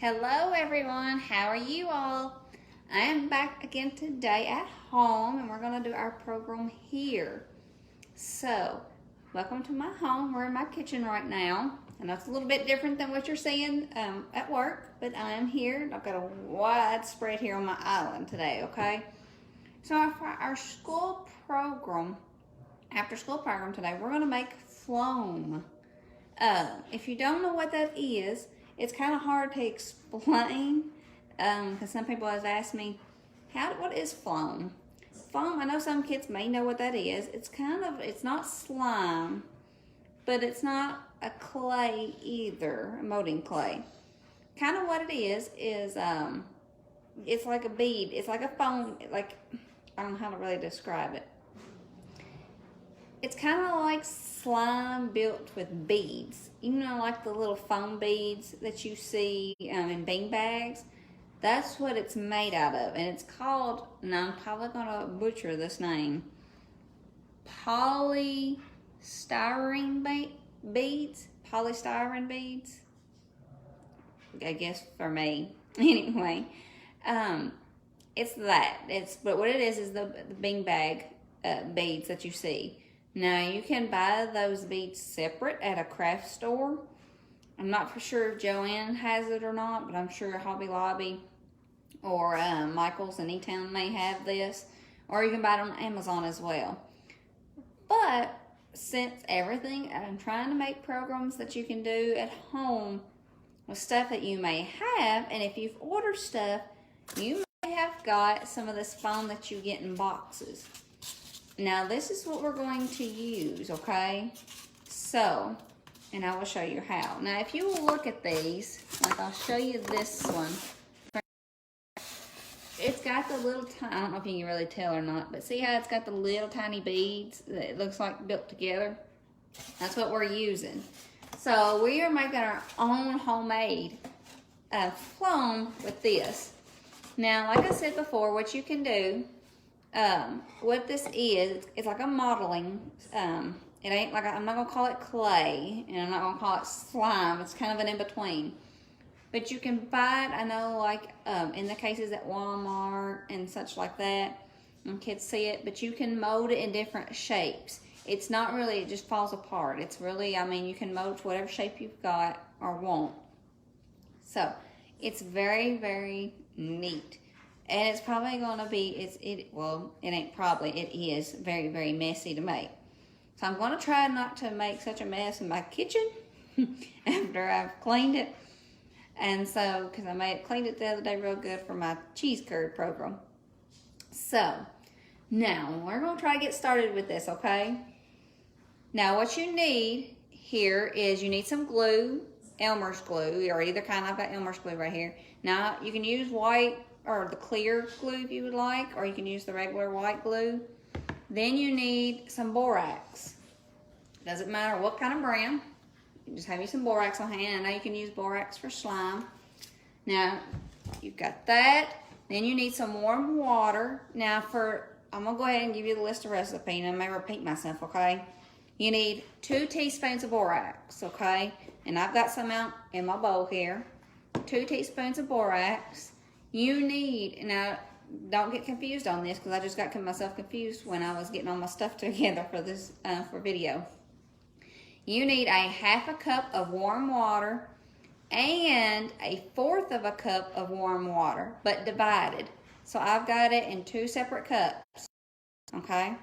Hello everyone, how are you all? I am back again today at home and we're going to do our program here. So, welcome to my home. We're in my kitchen right now. I know it's a little bit different than what you're seeing at work, but I am here. I've got a wide spread here on my island today, okay? So for our school program, after school program today, we're going to make phloem. If you don't know what that is, it's kind of hard to explain because some people have asked me, what is phloem? Phloem, I know some kids may know what that is. It's not slime, but it's not a clay either, a molding clay. Kind of what it is it's like a bead. It's like a foam, I don't know how to really describe it. It's kind of like slime built with beads. You know, like the little foam beads that you see in bean bags. That's what it's made out of. And it's called, and I'm probably going to butcher this name, polystyrene beads. Polystyrene beads. I guess for me. Anyway, it's that. But what it is the bean bag beads that you see. Now, you can buy those beads separate at a craft store. I'm not for sure if Joann has it or not, but I'm sure Hobby Lobby or Michael's in E-Town may have this. Or you can buy it on Amazon as well. But since everything, I'm trying to make programs that you can do at home with stuff that you may have. And if you've ordered stuff, you may have got some of this foam that you get in boxes. Now, this is what we're going to use, okay? So, and I will show you how. Now, if you will look at these, like I'll show you this one. It's got the little tiny, I don't know if you can really tell or not, but see how it's got the little tiny beads that it looks like built together? That's what we're using. So, we are making our own homemade phloem with this. Now, like I said before, what you can do, what this is, it's like a modeling. It ain't like, I'm not going to call it clay, and I'm not going to call it slime. It's kind of an in-between. But you can buy it, I know, like, in the cases at Walmart and such like that, and kids see it, but you can mold it in different shapes. It's not really, it just falls apart. It's really, I mean, you can mold to whatever shape you've got or want. So, it's very, very neat. And it's probably going to be, it ain't probably, it is very, very messy to make. So I'm going to try not to make such a mess in my kitchen after I've cleaned it. And so, because I cleaned it the other day real good for my cheese curd program. So, now we're going to try to get started with this, okay? Now what you need here is you need some glue, Elmer's glue, or either kind. I've got Elmer's glue right here. Now you can use white or the clear glue if you would like, or you can use the regular white glue. Then you need some borax. Doesn't matter what kind of brand. You just have you some borax on hand. I know you can use borax for slime. Now, you've got that. Then you need some warm water. Now I'm gonna go ahead and give you the list of recipe, and I may repeat myself, okay? You need 2 teaspoons of borax, okay? And I've got some out in my bowl here. 2 teaspoons of borax. You need, now don't get confused on this because I just got myself confused when I was getting all my stuff together for this for video. You need a 1/2 cup of warm water and a 1/4 of a cup of warm water, but divided. So I've got it in 2 separate cups, okay?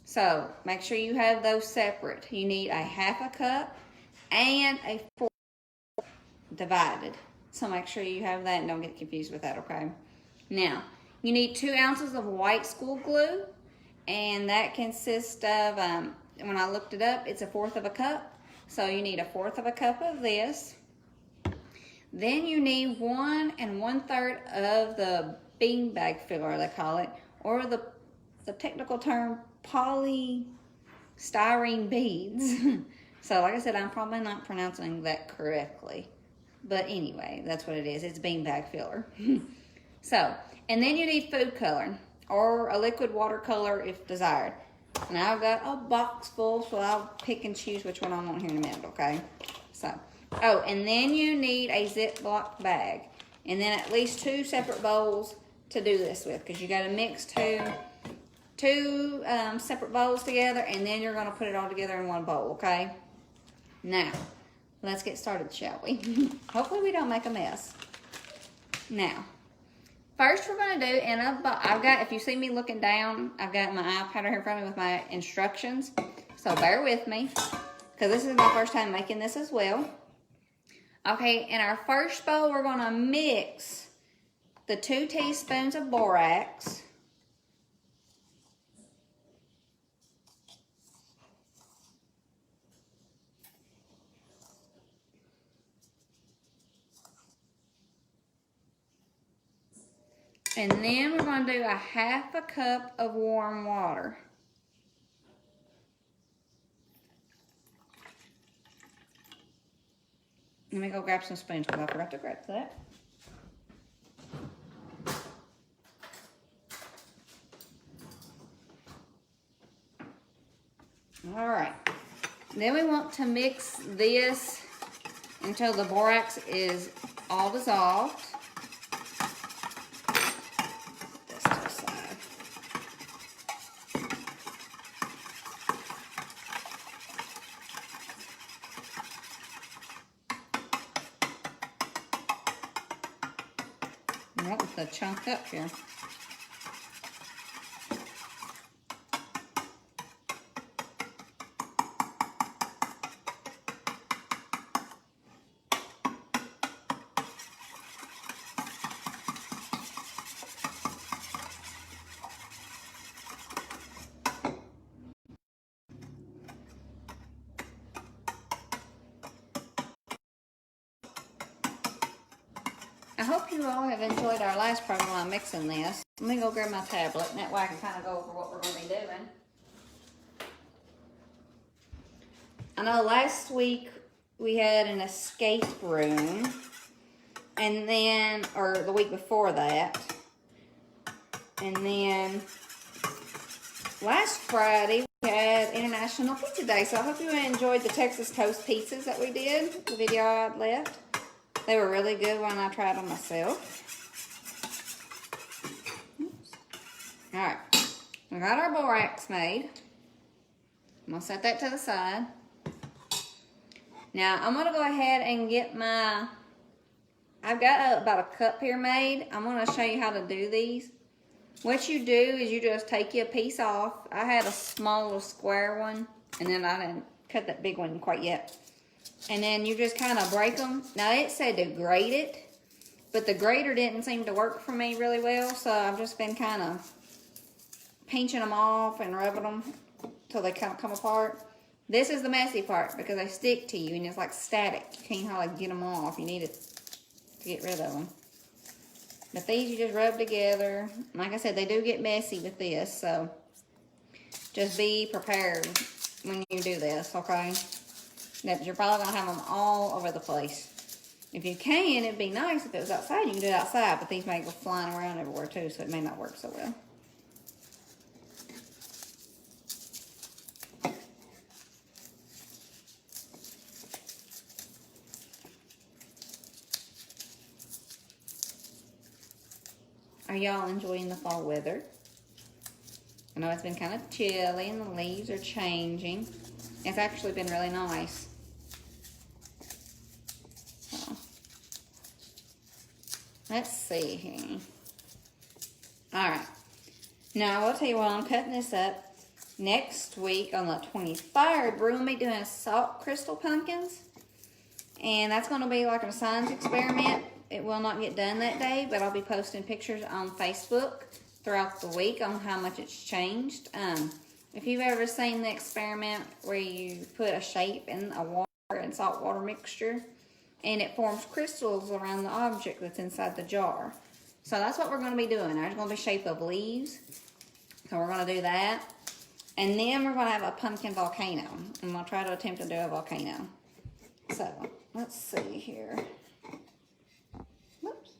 So make sure you have those separate. You need a 1/2 cup and a 1/4 divided. So make sure you have that and don't get confused with that, okay? Now, you need 2 ounces of white school glue, and that consists of, when I looked it up, it's a 1/4 of a cup. So you need a 1/4 of a cup of this. Then you need 1 1/3 of the bean bag filler, they call it, or the technical term, polystyrene beads. So like I said, I'm probably not pronouncing that correctly. But anyway, that's what it is. It's beanbag filler. So, and then you need food coloring or a liquid watercolor if desired. Now I've got a box full, so I'll pick and choose which one I want here in a minute, okay? So, Oh, and then you need a Ziploc bag. And then at least 2 separate bowls to do this with, because you got to mix two separate bowls together, and then you're going to put it all together in one bowl, okay? Now, let's get started, shall we? Hopefully we don't make a mess. Now, first we're going to do, I've got, if you see me looking down, I've got my iPad right here in front of me with my instructions. So bear with me, because this is my first time making this as well. Okay, in our first bowl, we're going to mix the 2 teaspoons of borax. And then we're going to do a 1/2 cup of warm water. Let me go grab some spoons because I forgot to grab that. All right. Then we want to mix this until the borax is all dissolved. Put this to the side. That was the chunk up here. I hope you all have enjoyed our last program while I'm mixing this. Let me go grab my tablet, and that way I can kind of go over what we're going to be doing. I know last week we had an escape room, and then, or the week before that, and then last Friday we had International Pizza Day, so I hope you enjoyed the Texas Toast pizzas that we did, the video I had left. They were really good when I tried them myself. Oops. All right, we got our borax made. I'm gonna set that to the side. Now I'm gonna go ahead and get I've got about a cup here made. I'm gonna show you how to do these. What you do is you just take your piece off. I had a small little square one, and then I didn't cut that big one quite yet. And then you just kind of break them. Now it said to grate it, but the grater didn't seem to work for me really well, so I've just been kind of pinching them off and rubbing them till they kind of come apart. This is the messy part because they stick to you and it's like static. You can't hardly get them off. You need it to get rid of them. But these you just rub together. Like I said, they do get messy with this, so just be prepared when you do this, okay? That you're probably gonna have them all over the place. If you can, it'd be nice if it was outside. You can do it outside, but these may go flying around everywhere too, so it may not work so well. Are y'all enjoying the fall weather? I know it's been kind of chilly and the leaves are changing. It's actually been really nice. So, let's see here. All right. Now, I will tell you while I'm cutting this up, next week on the 23rd, we're going to be doing salt crystal pumpkins. And that's going to be like a science experiment. It will not get done that day, but I'll be posting pictures on Facebook throughout the week on how much it's changed. If you've ever seen the experiment where you put a shape in a water and salt water mixture and it forms crystals around the object that's inside the jar. So that's what we're going to be doing. There's going to be shape of leaves. So we're going to do that. And then we're going to have a pumpkin volcano. I'm going to try to attempt to do a volcano. So let's see here. Whoops.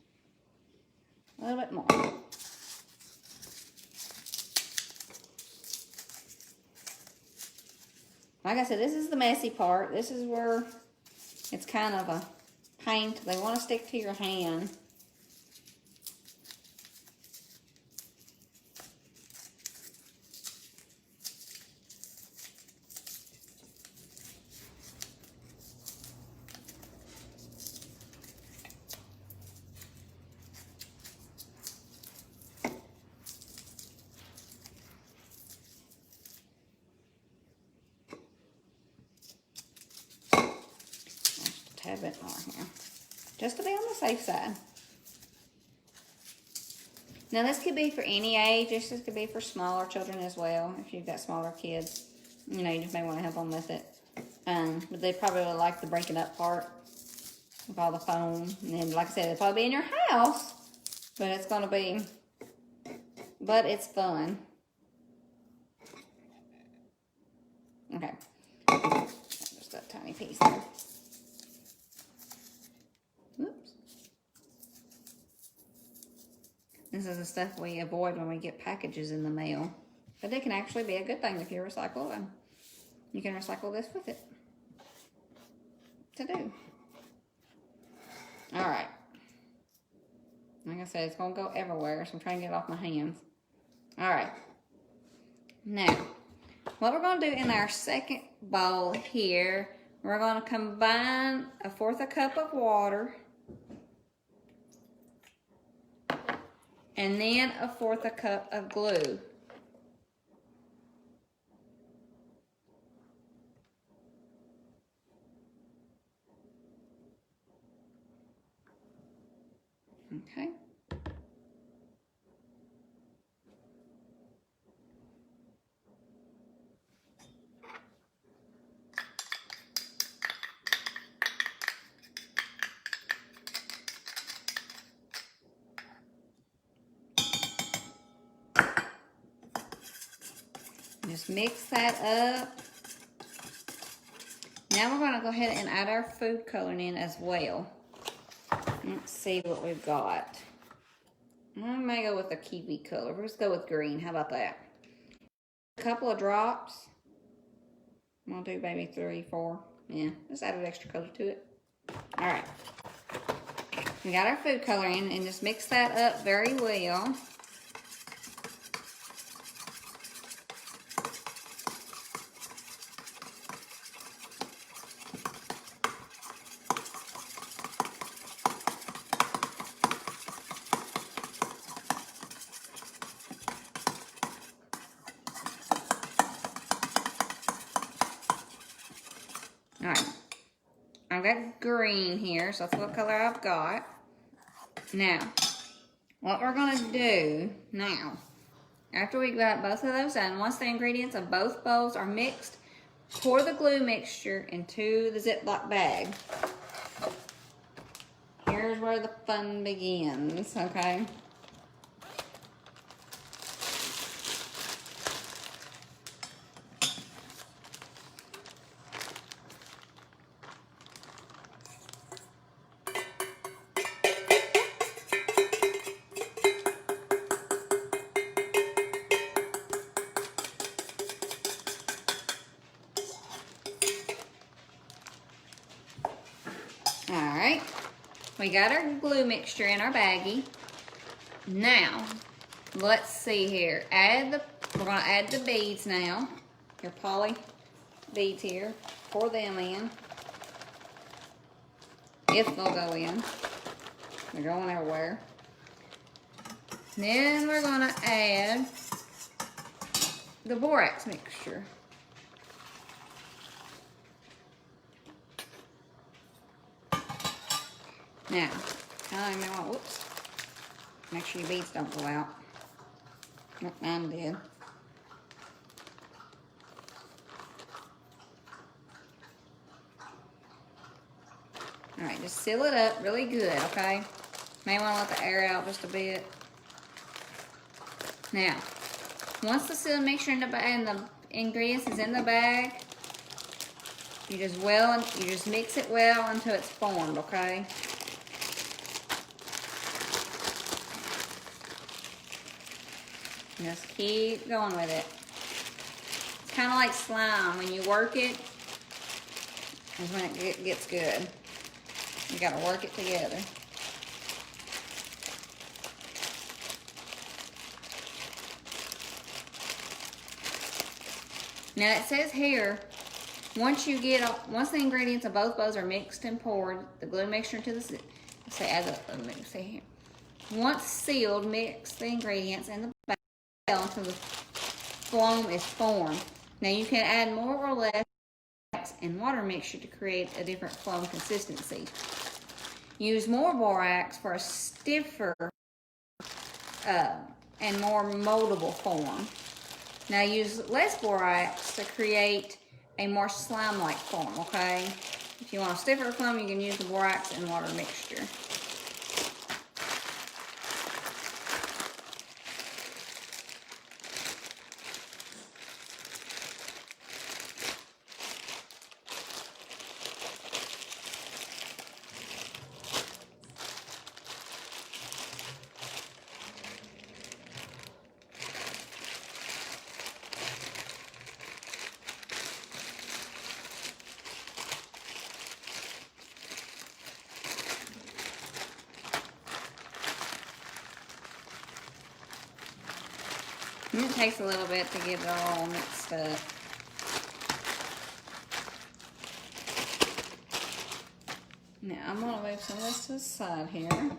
A little bit more. Like I said, this is the messy part. This is where it's kind of a pain. They want to stick to your hand. Tad bit more here, just to be on the safe side. Now this could be for any age. This could be for smaller children as well. If you've got smaller kids, you know, you just may want to help them with it. But they probably would like the breaking up part with all the foam. And then, like I said, it'll probably be in your house, but it's gonna be, but it's fun. Okay, just that tiny piece there. This is the stuff we avoid when we get packages in the mail. But it can actually be a good thing if you recycle them. You can recycle this with it to do. All right. Like I said, it's going to go everywhere, so I'm trying to get it off my hands. All right. Now, what we're going to do in our second bowl here, we're going to combine 1/4 cup of water and then 1/4 cup of glue. Okay. Just mix that up. Now we're going to go ahead and add our food coloring in as well. Let's see what we've got. I may go with a kiwi color. Let's go with green. How about that? A couple of drops. I'm going to do maybe 3, 4. Yeah, just add an extra color to it. All right. We got our food coloring, and just mix that up very well. All right, I've got green here, so that's what color I've got. Now, what we're gonna do now, after we've got both of those done, once the ingredients of both bowls are mixed, pour the glue mixture into the Ziploc bag. Here's where the fun begins, okay? Alright, we got our glue mixture in our baggie. Now, let's see here. We're going to add the beads now. Your poly beads here. Pour them in. If they'll go in. They're going everywhere. Then we're going to add the borax mixture. Now, whoops. Make sure your beads don't go out. Nope, mine did. Alright, just seal it up really good, okay? May want to let the air out just a bit. Now, once the sealed mixture and the ingredients is in the bag, you just mix it well until it's formed, okay? Just keep going with it. It's kind of like slime. When you work it, is when it gets good. You gotta work it together. Now it says here, once the ingredients of both bowls are mixed and poured, the glue mixture into the, let me see here. Once sealed, mix the ingredients in the bowl until the foam is formed. Now you can add more or less and water mixture to create a different foam consistency. Use more borax for a stiffer and more moldable form. Now use less borax to create a more slime-like form, okay? If you want a stiffer foam, you can use the borax and water mixture. And it takes a little bit to get it all mixed up. Now I'm going to move some of this to the side here.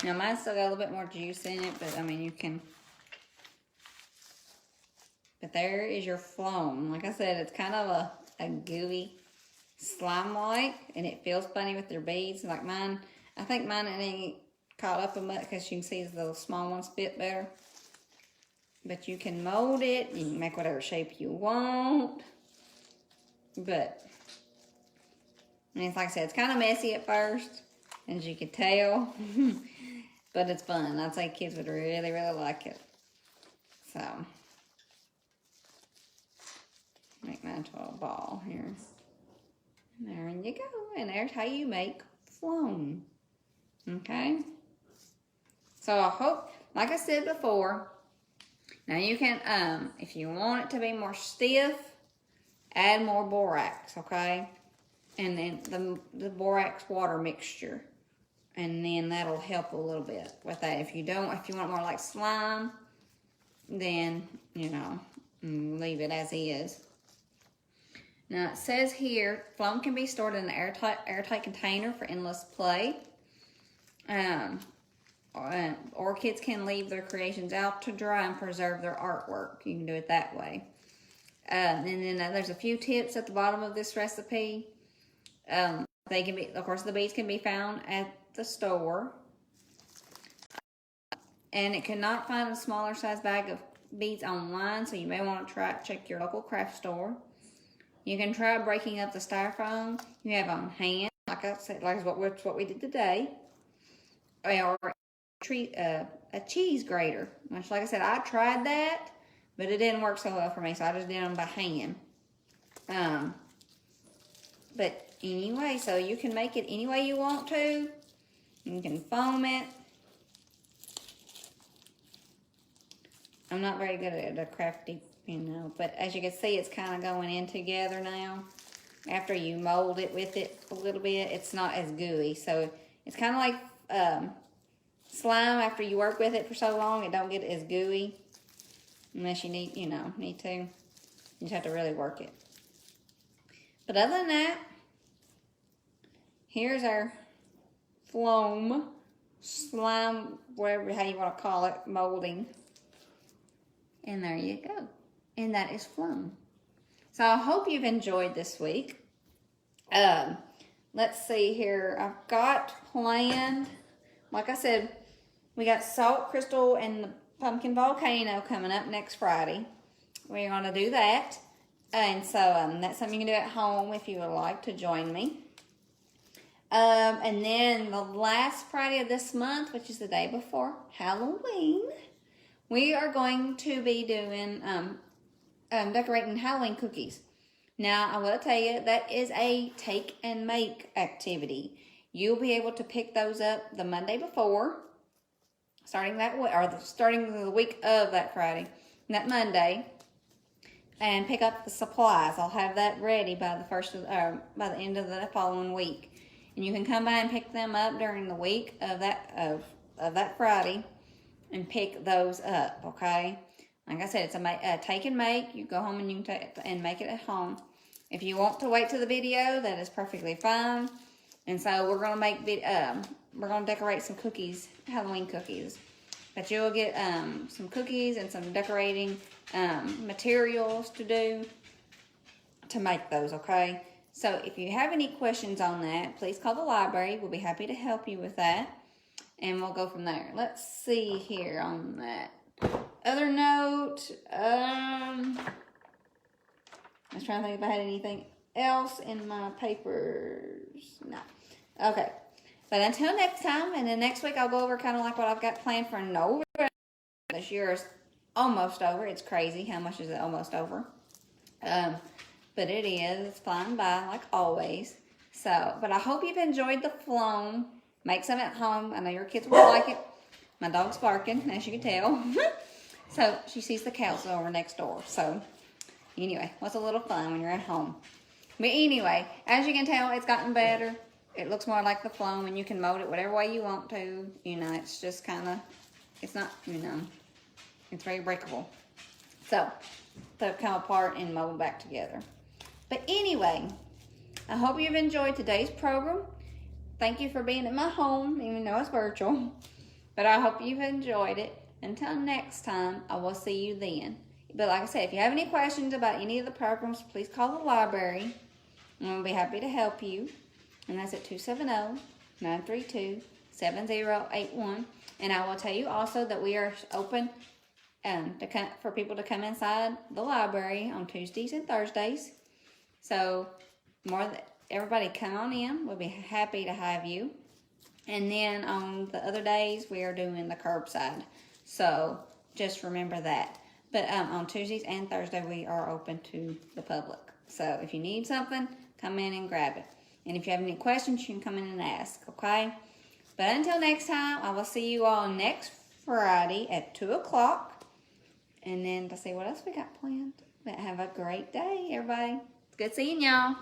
Now mine's still got a little bit more juice in it, but I mean you can, but there is your foam. Like I said, it's kind of a gooey slime-like, and it feels funny with their beads. Like mine, I think mine ain't caught up in much because you can see the little small ones fit better. But you can mold it, you can make whatever shape you want. But, and it's like I said, it's kind of messy at first, as you can tell. But it's fun. I'd say kids would really, really like it. So, make mine to a ball here. And there you go. And there's how you make foam. Okay? So I hope, like I said before, now you can, if you want it to be more stiff, add more borax, okay? And then the borax water mixture. And then that'll help a little bit with that. If you want more like slime, then, you know, leave it as is. Now it says here, foam can be stored in an airtight container for endless play. Or kids can leave their creations out to dry and preserve their artwork. You can do it that way. And then there's a few tips at the bottom of this recipe. They can be, of course, the beads can be found at the store. And it cannot find a smaller size bag of beads online, so you may want to check your local craft store. You can try breaking up the styrofoam you have on hand, like I said, like what we did today, or a cheese grater. Which, like I said, I tried that, but it didn't work so well for me, so I just did them by hand. But anyway, so you can make it any way you want to. You can foam it. I'm not very good at the crafty, you know, but as you can see, it's kind of going in together now. After you mold it with it a little bit, it's not as gooey. So it's kind of like slime. After you work with it for so long, it don't get as gooey. Unless you need to. You just have to really work it. But other than that, here's our foam, slime, whatever, how you want to call it, molding. And there you go. And that is foam. So I hope you've enjoyed this week. Let's see here. I've got planned, like I said, we got Salt Crystal and the Pumpkin Volcano coming up next Friday. We're going to do that. And so that's something you can do at home if you would like to join me. And then the last Friday of this month, which is the day before Halloween, we are going to be doing decorating Halloween cookies. Now, I will tell you, that is a take and make activity. You'll be able to pick those up the Monday before, starting the week of that Friday, that Monday, and pick up the supplies. I'll have that ready by by the end of the following week, and you can come by and pick them up during the week of that Friday, and pick those up. Okay, like I said, it's a take and make. You go home and you can and make it at home. If you want to wait till the video, that is perfectly fine. And so we're gonna decorate some cookies, Halloween cookies. But you'll get some cookies and some decorating materials to do to make those, okay? So if you have any questions on that, please call the library. We'll be happy to help you with that. And we'll go from there. Let's see here on that. Other note, I was trying to think if I had anything else in my papers. No. Okay. But until next time, and then next week I'll go over kind of like what I've got planned for November. This year is almost over. It's crazy. How much is it almost over? But it is. It's flying by like always. So, but I hope you've enjoyed the flown. Make some at home. I know your kids will like it. My dog's barking, as you can tell. So she sees the cows over next door. So anyway, what's a little fun when you're at home? But anyway, as you can tell, it's gotten better. It looks more like the flown, and you can mold it whatever way you want to. You know, it's just kind of, it's not, you know, it's very breakable. So they'll come apart and mold back together. But anyway, I hope you've enjoyed today's program. Thank you for being at my home, even though it's virtual. But I hope you've enjoyed it. Until next time, I will see you then. But like I said, if you have any questions about any of the programs, please call the library, and we'll be happy to help you. And that's at 270-932-7081. And I will tell you also that we are open for people to come inside the library on Tuesdays and Thursdays. So everybody come on in. We'll be happy to have you. And then on the other days, we are doing the curbside. So just remember that. But on Tuesdays and Thursday, we are open to the public. So if you need something, come in and grab it. And if you have any questions, you can come in and ask, okay? But until next time, I will see you all next Friday at 2 o'clock. And then to see what else we got planned. But have a great day, everybody. It's good seeing y'all.